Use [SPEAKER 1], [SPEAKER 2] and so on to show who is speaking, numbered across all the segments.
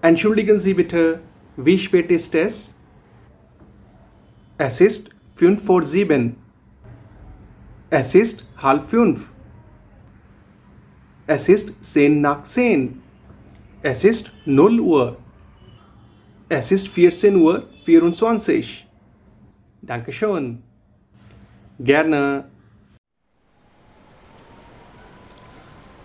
[SPEAKER 1] Entschuldigen Sie bitte, wie spät ist es? Es ist 5 vor 7. Es ist 4:30. Es ist 10 nach 10. Es ist 0 Uhr. Es ist 14:24. Dankeschön. Gerne.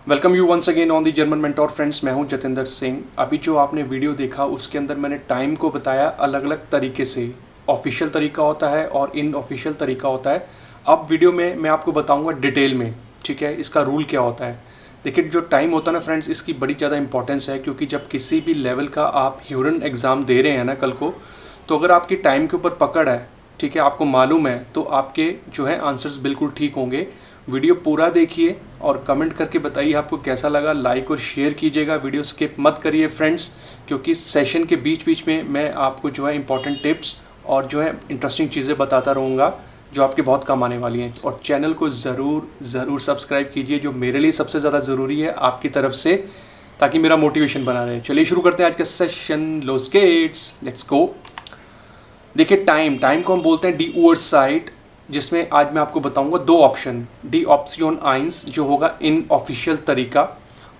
[SPEAKER 1] Welcome you once again on the German mentor friends. मैं हूं जतिंदर सिंह। अभी जो आपने video देखा उसके अंदर मैंने time को बताया अलग अलग तरीके से। ऑफिशियल तरीका होता है और इनऑफिशियल तरीका होता है। अब वीडियो में मैं आपको बताऊंगा डिटेल में, ठीक है, इसका रूल क्या होता है। देखिए, जो टाइम होता है ना फ्रेंड्स, इसकी बड़ी ज़्यादा इंपॉर्टेंस है, क्योंकि जब किसी भी लेवल का आप ह्यूरन एग्ज़ाम दे रहे हैं ना कल को, तो अगर आपकी टाइम के ऊपर पकड़ है, ठीक है, आपको मालूम है, तो आपके जो है आंसर्स बिल्कुल ठीक होंगे। वीडियो पूरा देखिए और कमेंट करके बताइए आपको कैसा लगा। लाइक और शेयर कीजिएगा, वीडियो स्किप मत करिए फ्रेंड्स, क्योंकि सेशन के बीच बीच में मैं आपको जो है इंपॉर्टेंट टिप्स और जो है इंटरेस्टिंग चीज़ें बताता रहूँगा जो आपके बहुत काम आने वाली हैं। और चैनल को ज़रूर सब्सक्राइब कीजिए, जो मेरे लिए सबसे ज़्यादा ज़रूरी है आपकी तरफ से, ताकि मेरा मोटिवेशन बना रहे। चलिए शुरू करते हैं आज का सेशन। लोस गेट्स, लेट्स गो। देखिए, टाइम को हम बोलते हैं डी ओवरसाइट, जिसमें आज मैं आपको बताऊंगा दो ऑप्शन। डी ऑप्शन आइंस जो होगा इन ऑफिशियल तरीका,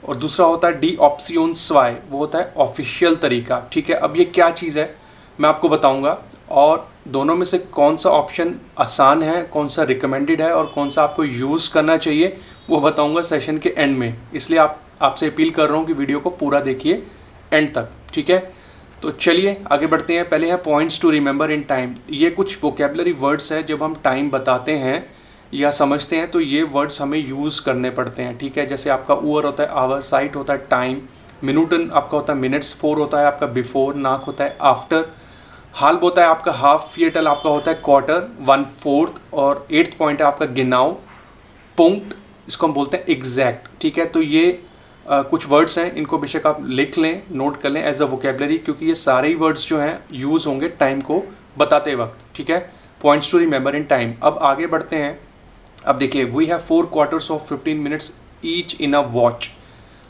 [SPEAKER 1] और दूसरा होता है डी ऑप्शन स्वाई, वो होता है ऑफिशियल तरीका। ठीक है, अब ये क्या चीज़ है मैं आपको बताऊंगा, और दोनों में से कौन सा ऑप्शन आसान है, कौन सा रिकमेंडेड है और कौन सा आपको यूज़ करना चाहिए, वो बताऊंगा सेशन के एंड में। इसलिए आपसे अपील कर रहा हूँ कि वीडियो को पूरा देखिए एंड तक, ठीक है। तो चलिए आगे बढ़ते हैं। पहले है points to remember in time. ये कुछ वोकेबलरी वर्ड्स है, जब हम टाइम बताते हैं या समझते हैं तो ये वर्ड्स हमें यूज़ करने पड़ते हैं, ठीक है। जैसे आपका ओवर होता है आवर, साइट होता है टाइम, मिनूटन आपका होता है मिनट्स, फोर होता है आपका बिफोर, नाक होता है आफ्टर, हाल्ब होता है आपका हाफ, फिएटल आपका होता है क्वार्टर, 1/4, और 8th पॉइंट है आपका गिनाओ, पुंक्ट, इसको हम बोलते हैं एग्जैक्ट, ठीक है। तो ये कुछ वर्ड्स हैं, इनको बेशक आप लिख लें, नोट कर लें एज अ वोकेबलरी, क्योंकि ये सारे ही वर्ड्स जो हैं यूज़ होंगे टाइम को बताते वक्त, ठीक है। Points to remember in time. अब आगे बढ़ते हैं। अब देखिए, we have 4 quarters of 15 minutes each in a watch.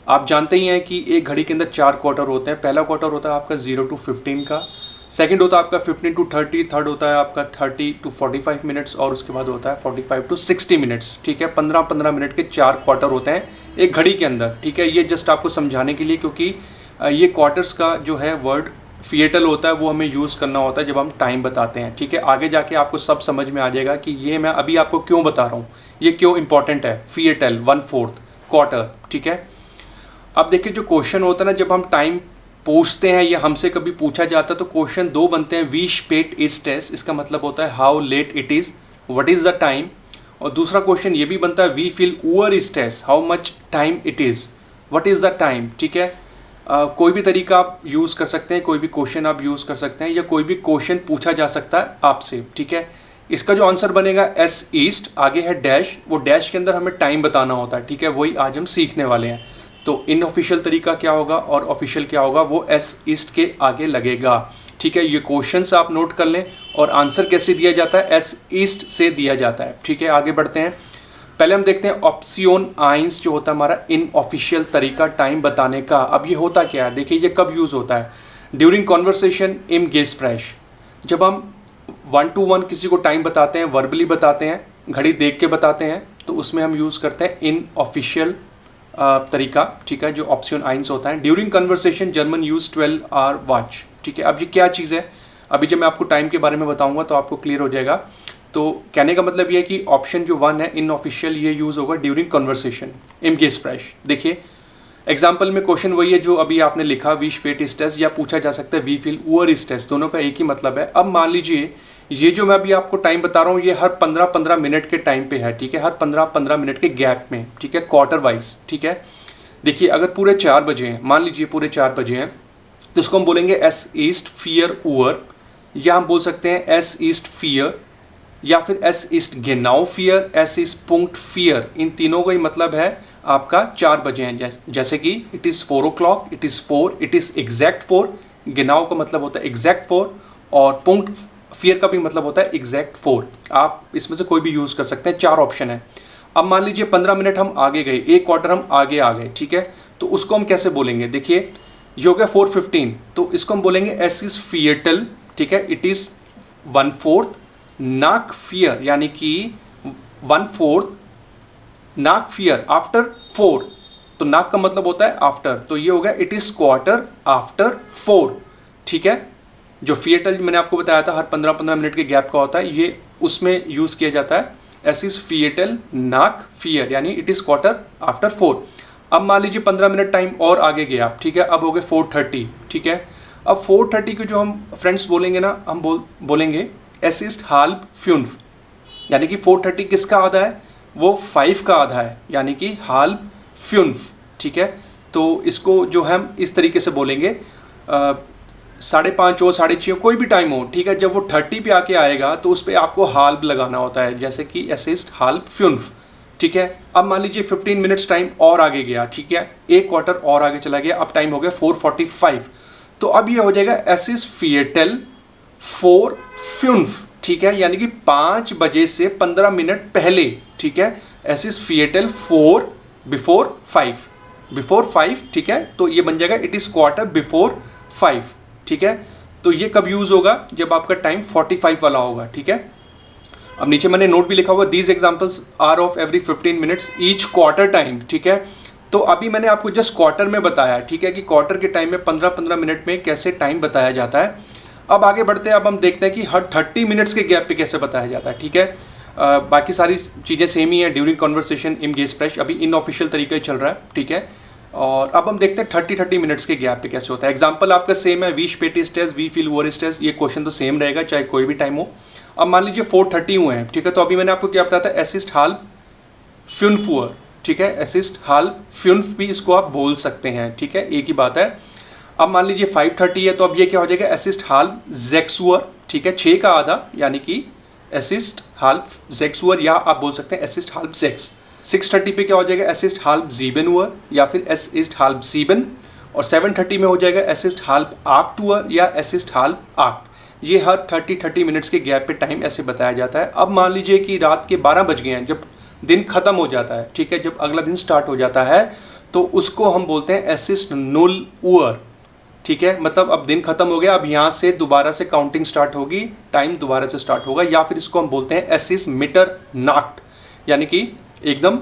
[SPEAKER 1] आप जानते ही हैं कि एक घड़ी के अंदर 4 क्वार्टर होते हैं। पहला क्वार्टर होता है आपका 0 to 15 का, सेकंड होता है आपका 15 to 30, थर्ड होता है आपका 30 to 45 मिनट्स, और उसके बाद होता है 45 to 60 मिनट्स, ठीक है। 15-15 मिनट के 4 क्वार्टर होते हैं एक घड़ी के अंदर, ठीक है। ये जस्ट आपको समझाने के लिए, क्योंकि ये क्वार्टर्स का जो है वर्ड फिएटल होता है, वो हमें यूज़ करना होता है जब हम टाइम बताते हैं, ठीक है। आगे जाके आपको सब समझ में आ जाएगा कि ये मैं अभी आपको क्यों बता रहा हूँ, ये क्यों इंपॉर्टेंट है। फिएटल 1/4 क्वार्टर, ठीक है। अब देखिए, जो क्वेश्चन होता है ना, जब हम टाइम पूछते हैं या हमसे कभी पूछा जाता है, तो क्वेश्चन दो बनते हैं। वी स्पेट इज टेस्ट, इसका मतलब होता है how late it is, what is the time. और दूसरा क्वेश्चन ये भी बनता है, वी फील ओवर इज टेस्ट, how much time it is, what is the time, ठीक है। कोई भी तरीका आप यूज़ कर सकते हैं, कोई भी क्वेश्चन आप यूज़ कर सकते हैं, या कोई भी क्वेश्चन पूछा जा सकता है आपसे, ठीक है। इसका जो आंसर बनेगा एस ईस्ट, आगे है डैश, वो डैश के अंदर हमें टाइम बताना होता है, ठीक है। वही आज हम सीखने वाले हैं। तो इनऑफिशियल तरीका क्या होगा और ऑफिशियल क्या होगा, वो एस ईस्ट के आगे लगेगा, ठीक है। ये क्वेश्चंस आप नोट कर लें, और आंसर कैसे दिया जाता है, एस ईस्ट से दिया जाता है, ठीक है। आगे बढ़ते हैं। पहले हम देखते हैं ऑप्शन आइंस, जो होता है हमारा इनऑफिशियल तरीका टाइम बताने का। अब ये होता क्या है, देखिए ये कब यूज़ होता है, ड्यूरिंग कॉन्वर्सेशन इन गेस्प्रेश। जब हम 1 to 1 किसी को टाइम बताते हैं, वर्बली बताते हैं, घड़ी देख के बताते हैं, तो उसमें हम यूज़ करते हैं इनऑफिशियल तरीका, ठीक है, जो ऑप्शन आइंस होता है। During conversation German use 12 hour watch, ठीक है। अब ये क्या चीज़ है, अभी जब मैं आपको टाइम के बारे में बताऊंगा तो आपको क्लियर हो जाएगा। तो कहने का मतलब ये है कि ऑप्शन जो 1 है इनऑफिशियल, ये यूज़ होगा ड्यूरिंग कन्वर्सेशन इन गेस्प्रेश। देखिए एग्जाम्पल में क्वेश्चन वही है जो अभी आपने लिखा, वी स्पेट इज टेस्ट, या पूछा जा सकता है वी फील ओवर इज टेस्ट, दोनों का एक ही मतलब है। अब मान लीजिए ये जो मैं अभी आपको टाइम बता रहा हूँ, ये हर 15-15 मिनट के टाइम पे है, ठीक है, हर 15-15 मिनट के गैप में, ठीक है, क्वार्टर वाइज, ठीक है। देखिए, अगर पूरे 4 बजे हैं, मान लीजिए पूरे 4 बजे हैं, तो इसको हम बोलेंगे एस ईस्ट फियर ओवर, या हम बोल सकते हैं एस ईस्ट फियर, या फिर एस ईस्ट गेनाउ फियर, एस ईस्ट पुंक्ट फियर। इन तीनों का ही मतलब है आपका 4 बजे हैं। जैसे कि it is 4 o'clock, it is 4, it is exact 4। गिनाओ का मतलब होता है एग्जैक्ट 4, और पुंक्ट फियर का भी मतलब होता है एग्जैक्ट 4। आप इसमें से कोई भी यूज़ कर सकते हैं, 4 ऑप्शन है। अब मान लीजिए 15 मिनट हम आगे गए, एक क्वार्टर हम आगे आ गए, ठीक है, तो उसको हम कैसे बोलेंगे। देखिए ये हो गया 4:15, तो इसको हम बोलेंगे एस इज फिएटल, ठीक है, इट इज 1/4 नाक फियर, यानी कि 1/4 नाक फियर आफ्टर 4, तो नाक का मतलब होता है आफ्टर, तो ये हो गया इट इज क्वार्टर आफ्टर 4, ठीक है। जो फिएटल मैंने आपको बताया था हर 15-15 मिनट के गैप का होता है, ये उसमें यूज किया जाता है। एस इज फिएटल नाक फियर, यानी इट इज क्वार्टर आफ्टर 4। अब मान लीजिए 15 मिनट टाइम और आगे गया, ठीक है, अब हो गए 4:30, ठीक है। अब 4:30 को जो हम फ्रेंड्स बोलेंगे ना, हम बोलेंगे एस इज हाल्ब 5, यानी कि 4:30 किसका आधा है, वो 5 का आधा है, यानी कि हाल्ब 5, ठीक है। तो इसको जो हम इस तरीके से बोलेंगे 5:30 हो 6:30 हो कोई भी टाइम हो, ठीक है, जब वो 30 पे आके आएगा तो उस पर आपको हाल्ब लगाना होता है, जैसे कि एस इज हाल्ब 5, ठीक है। अब मान लीजिए 15 मिनट्स टाइम और आगे गया, ठीक है, एक क्वार्टर और आगे चला गया, अब टाइम हो गया 4:45, तो अब ये हो जाएगा एस इज फिएटल 4:5, ठीक है, यानी कि 5 बजे से 15 मिनट पहले, ठीक है, एस इज फिएटल 4 बिफोर 5, ठीक है, तो ये बन जाएगा इट इज क्वार्टर बिफोर 5, ठीक है। तो ये कब यूज होगा, जब आपका टाइम 45 वाला होगा, ठीक है। अब नीचे मैंने नोट भी लिखा हुआ, these examples are of every 15 minutes each quarter time, ठीक है। तो अभी मैंने आपको जस्ट क्वार्टर में बताया, ठीक है, कि क्वार्टर के टाइम में 15-15 मिनट में कैसे टाइम बताया जाता है। अब आगे बढ़ते हैं, अब हम देखते हैं कि हर 30 मिनट्स के गैप पे कैसे बताया जाता है, ठीक है। बाकी सारी चीज़ें सेम ही है, ड्यूरिंग कॉन्वर्सेशन इन गेस फ्रेश, अभी इनऑफिशियल तरीका ही चल रहा है, ठीक है। और अब हम देखते हैं 30 मिनट्स के गैप पे कैसे होता है। एग्जाम्पल आपका सेम है, वी स्पेट स्टेज वी फील वोर स्टेज, ये क्वेश्चन तो सेम रहेगा चाहे कोई भी टाइम हो। अब मान लीजिए 4:30 हुए हैं, ठीक है, तो अभी मैंने आपको क्या बताया था, एसिस्ट हाल्ब 5 ठीक है, एसिस्ट हाल्ब 5 भी इसको आप बोल सकते हैं, ठीक है, एक ही बात है। अब मान लीजिए 5:30 है, तो अब ये क्या हो जाएगा, एसिस्ट हाल्ब 6, ठीक है, 6 का आधा, यानी कि एसिस्ट हाल्ब 6, या आप बोल सकते हैं एसिस्ट हाल्ब 6। 6:30 पे क्या हो जाएगा, एसिस्ट हाल्ब 7 या फिर एसिस्ट हाल्ब 7, और 7:30 में हो जाएगा एसिस्ट हाल्ब 8 या एसिस्ट हाल्ब 8। ये हर 30 मिनट्स के गैप पे टाइम ऐसे बताया जाता है। अब मान लीजिए कि रात के 12 बज गए हैं, जब दिन खत्म हो जाता है, ठीक है, जब अगला दिन स्टार्ट हो जाता है, तो उसको हम बोलते हैं एसिस्ट नुल ऊअर, ठीक है, मतलब अब दिन खत्म हो गया, अब यहाँ से दोबारा से काउंटिंग स्टार्ट होगी, टाइम दोबारा से स्टार्ट होगा, या फिर इसको हम बोलते हैं एसिस मिटर नाक्ट, यानी कि एकदम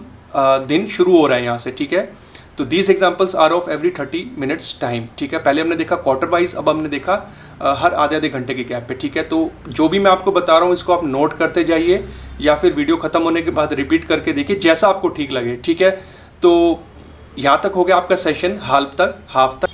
[SPEAKER 1] दिन शुरू हो रहा है यहाँ से, ठीक है। तो these examples are of every 30 minutes time, ठीक है। पहले हमने देखा क्वार्टर वाइज, अब हमने देखा हर आधे घंटे के गैप पे, ठीक है। तो जो भी मैं आपको बता रहा हूँ इसको आप नोट करते जाइए, या फिर वीडियो खत्म होने के बाद रिपीट करके देखिए, जैसा आपको ठीक लगे, ठीक है। तो यहाँ तक हो गया आपका सेशन, हाफ तक।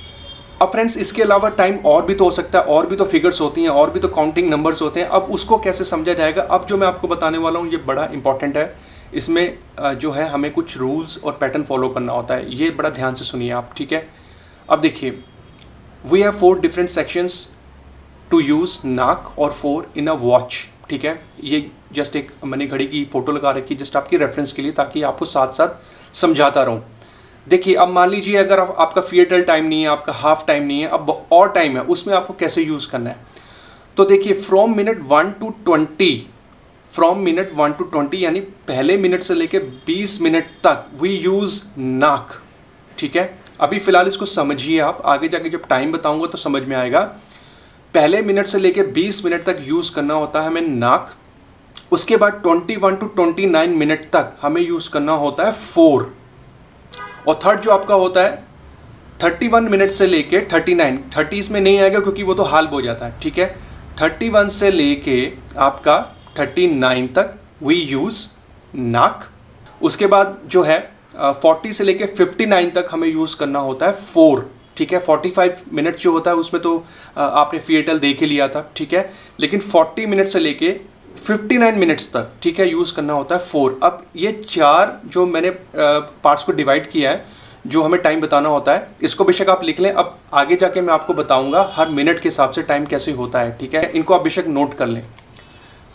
[SPEAKER 1] अब फ्रेंड्स इसके अलावा टाइम और भी तो हो सकता है, और भी तो फिगर्स होती हैं, और भी तो काउंटिंग नंबर्स होते हैं, अब उसको कैसे समझा जाएगा। अब जो मैं आपको बताने वाला हूँ ये बड़ा इंपॉर्टेंट है, इसमें जो है हमें कुछ रूल्स और पैटर्न फॉलो करना होता है, ये बड़ा ध्यान से सुनिए आप, ठीक है। अब देखिए, we have 4 different sections to use नाक और 4 इन अ वॉच, ठीक है। ये जस्ट एक मैंने घड़ी की फ़ोटो लगा रखी जस्ट आपकी रेफरेंस के लिए, ताकि आपको साथ साथ समझाता रहूँ। देखिए, अब मान लीजिए अगर आपका फिएटल टाइम नहीं है, आपका हाफ टाइम नहीं है, अब और टाइम है, उसमें आपको कैसे यूज़ करना है। तो देखिए, फ्रॉम मिनट 1 to 20 यानी पहले मिनट से लेके 20 मिनट तक वी यूज़ नाक, ठीक है। अभी फ़िलहाल इसको समझिए आप, आगे जाके जब टाइम बताऊंगा तो समझ में आएगा। पहले मिनट से लेके 20 मिनट तक यूज़ करना होता है हमें नाक। उसके बाद 21 to 29 मिनट तक हमें यूज़ करना होता है 4। और थर्ड जो आपका होता है 31 मिनट से लेके 39, 30 में नहीं आएगा क्योंकि वो तो हाल्ब हो जाता है, ठीक है। 31 से लेके आपका 39 तक वी यूज़ नाक। उसके बाद जो है 40 से लेके 59 तक हमें यूज़ करना होता है 4, ठीक है। 45 मिनट जो होता है उसमें तो आपने फिएटल देख ही लिया था, ठीक है। लेकिन 40 मिनट से लेके 59 मिनट्स तक, ठीक है, यूज़ करना होता है 4। अब ये 4 जो मैंने पार्ट्स को डिवाइड किया है, जो हमें टाइम बताना होता है, इसको बेशक आप लिख लें। अब आगे जाके मैं आपको बताऊंगा हर मिनट के हिसाब से टाइम कैसे होता है, ठीक है। इनको आप बेशक नोट कर लें।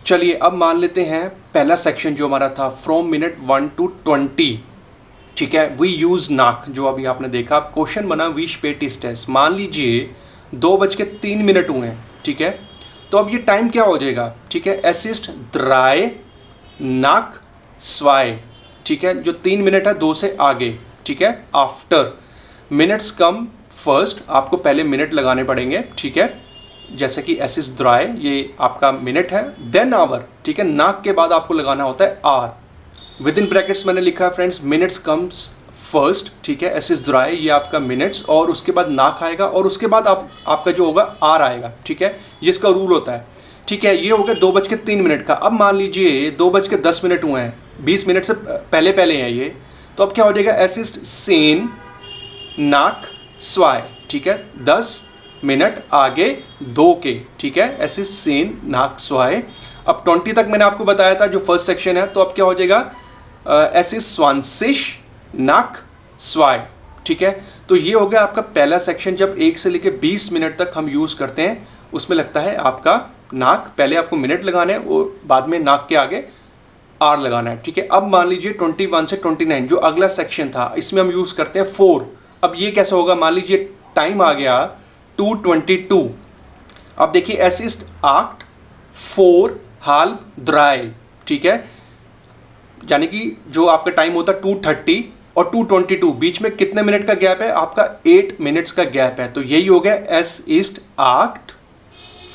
[SPEAKER 1] चलिए अब मान लेते हैं पहला सेक्शन जो हमारा था फ्रॉम मिनट 1 to 20, ठीक है, वी यूज़ नाक, जो अभी आपने देखा। क्वेश्चन बना वी स्पेट स्टेज, मान लीजिए 2:03 हुए हैं, ठीक है। तो अब ये टाइम क्या हो जाएगा, ठीक है, एसिस्ट द्राय नाक स्वाय, ठीक है, जो 3 मिनट है 2 से आगे, ठीक है। आफ्टर मिनट्स कम फर्स्ट आपको पहले मिनट लगाने पड़ेंगे, ठीक है, जैसे कि एस इज द्राय, ये आपका मिनट है, देन आवर, ठीक है, नाक के बाद आपको लगाना होता है आर। विद इन ब्रैकेट्स मैंने लिखा है फ्रेंड्स, मिनट्स कम्स फर्स्ट, ठीक है, एस इज द्राय ये आपका मिनट्स, और उसके बाद नाक आएगा, और उसके बाद आपका जो होगा आर आएगा, ठीक है, ये इसका रूल होता है, ठीक है। ये हो गया 2:03 का। अब मान लीजिए 2:10 हुए हैं, 20 मिनट से पहले पहले हैं ये, तो अब क्या हो जाएगा, एस इज सेन नाक स्वाय, ठीक है, 10 मिनट आगे 2 के, ठीक है, एस इज सेन नाक स्वाय। अब 20 तक मैंने आपको बताया था जो फर्स्ट सेक्शन है, तो अब क्या हो जाएगा, एस इज स्वांसिश नाक स्वाय, ठीक है। तो ये हो गया आपका पहला सेक्शन, जब 1 से लेकर 20 मिनट तक हम यूज़ करते हैं, उसमें लगता है आपका नाक, पहले आपको मिनट लगाना है, वो बाद में नाक के आगे आर लगाना है, ठीक है। अब मान लीजिए 21 से 29 जो अगला सेक्शन था, इसमें हम यूज़ करते हैं 4। अब ये कैसा होगा, मान लीजिए टाइम आ गया 2:22। अब देखिए एस इज आक्ट 4 हाल द्राय, ठीक है, यानी कि जो आपका टाइम होता है 2:30 और 2:22, बीच में कितने मिनट का गैप है, आपका 8 मिनट्स का गैप है। तो यही हो गया एस ईस्ट आक्ट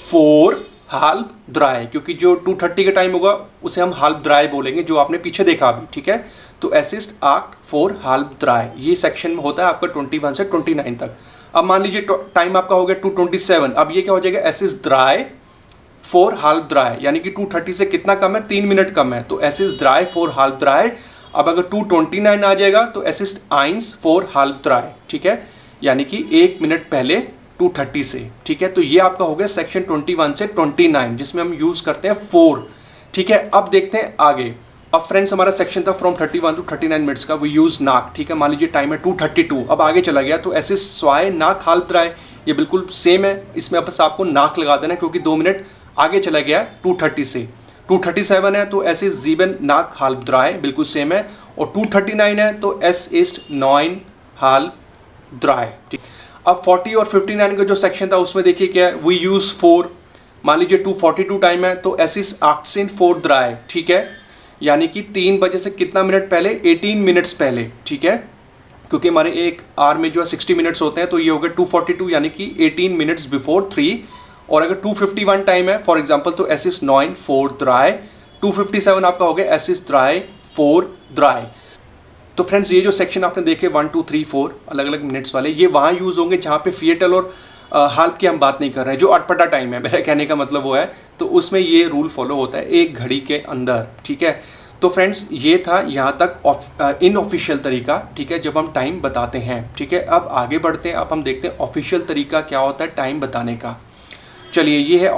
[SPEAKER 1] 4 हाल्ब द्राय, क्योंकि जो 2:30 का टाइम होगा उसे हम हाल्ब द्राय बोलेंगे, जो आपने पीछे देखा अभी, ठीक है। तो एस ईस्ट आक्ट 4 हाल्ब द्राय, ये सेक्शन में होता है आपका 21 से 29 तक। अब मान लीजिए टाइम आपका हो गया 2:27, अब ये क्या हो जाएगा, एस इज द्राय 4 हाल्ब द्राय, यानी कि 2:30 से कितना कम है, 3 मिनट कम है, तो एस इज द्राय 4 हाल्ब द्राय। अब अगर 2:29 आ जाएगा तो एस इज आइंस 4 हाल्ब द्राय, ठीक है, यानी कि 1 मिनट पहले 2:30 से, ठीक है। तो ये आपका हो गया सेक्शन 21 से 29, जिसमें हम यूज़ करते हैं 4, ठीक है। अब देखते हैं आगे। अब फ्रेंड्स हमारा सेक्शन था फ्रॉम 31 टू 39 मिनट्स का, वी यूज़ नाक, ठीक है। मान लीजिए टाइम है 2:32, अब आगे चला गया तो एस इज स्वाय नाक हाल्ब द्राय, ये बिल्कुल सेम है, इसमें बस आपको नाक लगा देना है, क्योंकि 2 मिनट आगे चला गया 2:30 से। 2:37 है तो एस इज जीबन नाक हाल्ब द्राय, बिल्कुल सेम है, और 2:39 है तो एस इज 9 हाल्ब द्राय, ठीक। अब 40 और 59 का जो सेक्शन था उसमें देखिए क्या है, वी यूज़ 4। मान लीजिए 2:42 टाइम है तो एस इज आक्सिन 4 द्राय, ठीक है, यानी कि 3 बजे से कितना मिनट पहले, 18 मिनट्स पहले, ठीक है, क्योंकि हमारे एक आवर में जो है 60 मिनट्स होते हैं, तो ये हो गया 2:42, यानी कि 18 मिनट्स बिफोर 3। और अगर 2:51 टाइम है फॉर एग्जांपल तो एस इज 9 4 द्राय, 2:57 आपका हो गया एस इज द्राय 4 द्राय। तो फ्रेंड्स ये जो सेक्शन आपने देखे 1 2 3 4 अलग अलग मिनट्स वाले, ये वहाँ यूज़ होंगे जहाँ पे फिएटल और हाल्ब की हम बात नहीं कर रहे हैं, जो अटपटा टाइम है, मेरा कहने का मतलब वो है, तो उसमें ये रूल फॉलो होता है एक घड़ी के अंदर, ठीक है। तो फ्रेंड्स ये था यहाँ तक इनऑफिशियल तरीका, ठीक है, जब हम टाइम बताते हैं, ठीक है। अब आगे बढ़ते हैं, अब हम देखते हैं ऑफिशियल तरीका क्या होता है टाइम बताने का। चलिए ये है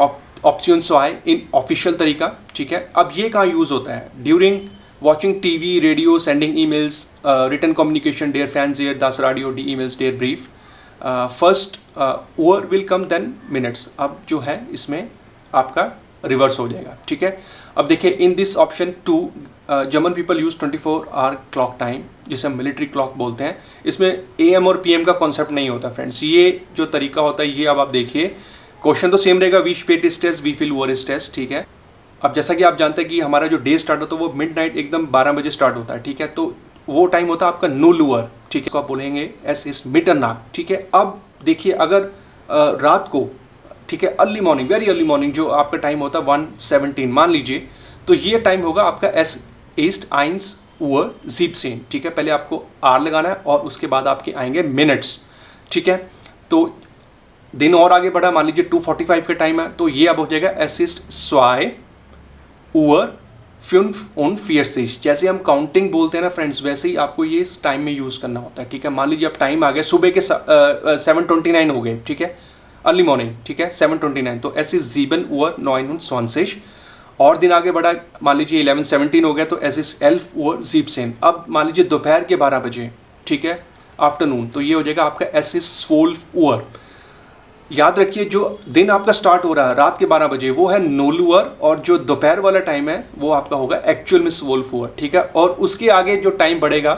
[SPEAKER 1] ऑप्शन स्वाय इन ऑफिशियल तरीका, ठीक है। अब ये कहाँ यूज़ होता है, during watching TV, radio, sending emails, written communication, डेयर फैंस एयर, दास रेडियो, डी ईमेल्स, डेयर ब्रीफ, फर्स्ट ओवर विल कम देन मिनट्स। अब जो है इसमें आपका रिवर्स हो जाएगा, ठीक है। अब देखिए in this option 2 German people use 24 hour clock time, जिसे हम मिलिट्री क्लॉक बोलते हैं। इसमें AM और PM का कॉन्सेप्ट नहीं होता फ्रेंड्स, ये जो तरीका होता है ये अब आप देखिए, क्वेश्चन तो सेम रहेगा, वी स्पेट इज टेस्ट, वी फील वोर इज टेस्ट, ठीक है। अब जैसा कि आप जानते हैं कि हमारा जो डे स्टार्ट होता है वो मिडनाइट एकदम 12 बजे स्टार्ट होता है, ठीक है। तो वो टाइम होता है आपका 0 उअर, ठीक है, तो आप बोलेंगे एस इज मिटरनाट, ठीक है। अब देखिए अगर रात को, ठीक है, early morning, very early morning जो आपका टाइम होता है 1:17 मान लीजिए, तो ये टाइम होगा आपका एस ईस्ट आइंस उअर 17, ठीक है। पहले आपको आर लगाना है और उसके बाद आपके आएंगे मिनट्स, ठीक है। तो दिन और आगे बढ़ा, मान लीजिए 2:45 का टाइम है, तो ये अब हो जाएगा एस ईस्ट स्वाय उअर 5 ऑन फियर्सिश। जैसे हम काउंटिंग बोलते हैं ना फ्रेंड्स, वैसे ही आपको ये इस टाइम में यूज़ करना होता है, ठीक है। मान लीजिए अब टाइम आ गया सुबह के 7:29 हो गए, ठीक है, अर्ली मॉर्निंग, ठीक है, 7:29, तो एस इज जीबन उअर 9 und 20। और दिन आगे बढ़ा, मान लीजिए 11:17 हो गया, तो एस इज 11 उअर 17। अब मान लीजिए दोपहर के 12 बजे, ठीक है, आफ्टरनून, तो ये हो जाएगा आपका एस इज 12 उअर। याद रखिए जो दिन आपका स्टार्ट हो रहा है रात के 12 बजे वो है 0 उअर, और जो दोपहर वाला टाइम है वो आपका होगा एक्चुअल में 12 उअर, ठीक है। और उसके आगे जो टाइम बढ़ेगा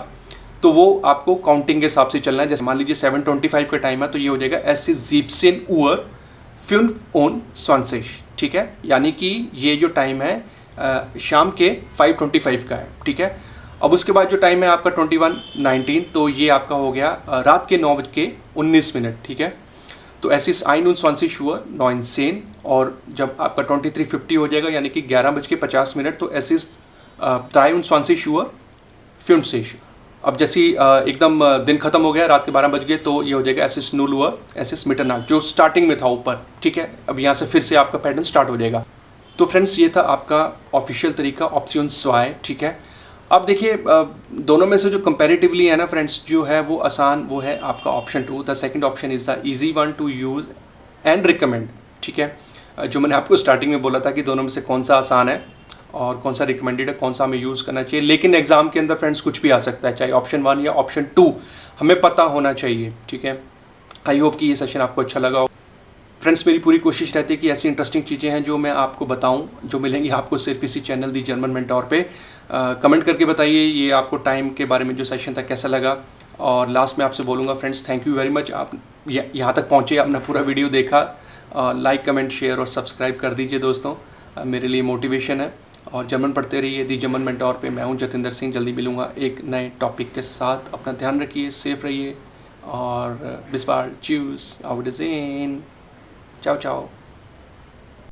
[SPEAKER 1] तो वो आपको काउंटिंग के हिसाब से चलना है। जैसे मान लीजिए 7:25 का टाइम है, तो ये हो जाएगा एस इज 17 उअर 5 und 20, ठीक है, यानी कि ये जो टाइम है शाम के 5:25 का है, ठीक है। अब उसके बाद जो टाइम है आपका 21:19, तो ये आपका हो गया रात के 9:19, ठीक है। तो es ist 21 Uhr 19, और जब आपका 23:50 हो जाएगा यानी कि 11:50, तो es ist 23 Uhr 50। अब जैसे एकदम दिन खत्म हो गया, रात के 12 बज गए, तो ये हो जाएगा es ist 0 Uhr, es ist Mitternacht, जो स्टार्टिंग में था ऊपर, ठीक है। अब यहाँ से फिर से आपका पैटर्न स्टार्ट हो जाएगा। तो फ्रेंड्स ये था आपका ऑफिशियल तरीका ऑप्शन स्वाय, ठीक है। अब देखिए दोनों में से जो कंपैरेटिवली है ना फ्रेंड्स, जो है वो आसान, वो है आपका option 2, the second option is the easy one two use and recommend, ठीक है। जो मैंने आपको स्टार्टिंग में बोला था कि दोनों में से कौन सा आसान है और कौन सा रिकमेंडेड है, कौन सा हमें यूज़ करना चाहिए। लेकिन एग्जाम के अंदर फ्रेंड्स कुछ भी आ सकता है, चाहे ऑप्शन 1 या ऑप्शन 2, हमें पता होना चाहिए, ठीक है। आई होप कि ये सेशन आपको अच्छा लगा हो। फ्रेंड्स मेरी पूरी कोशिश रहती है कि ऐसी इंटरेस्टिंग चीज़ें हैं जो मैं आपको बताऊं, जो मिलेंगी आपको सिर्फ इसी चैनल दी जर्मन मेंटोर पे। कमेंट करके बताइए ये आपको टाइम के बारे में जो सेशन था कैसा लगा। और लास्ट में आपसे बोलूँगा friends, thank you very much, आप यहाँ तक पहुँचे, आपने पूरा वीडियो देखा। लाइक कमेंट शेयर और सब्सक्राइब कर दीजिए दोस्तों, मेरे लिए मोटिवेशन है। और जर्मन पढ़ते रहिए दी जर्मन मेंटोर पे। मैं हूँ जतिंदर सिंह, जल्दी मिलूँगा एक नए टॉपिक के साथ। अपना ध्यान रखिए, सेफ रहिए और bis bald, tschüss, auf Wiedersehen, ciao ciao।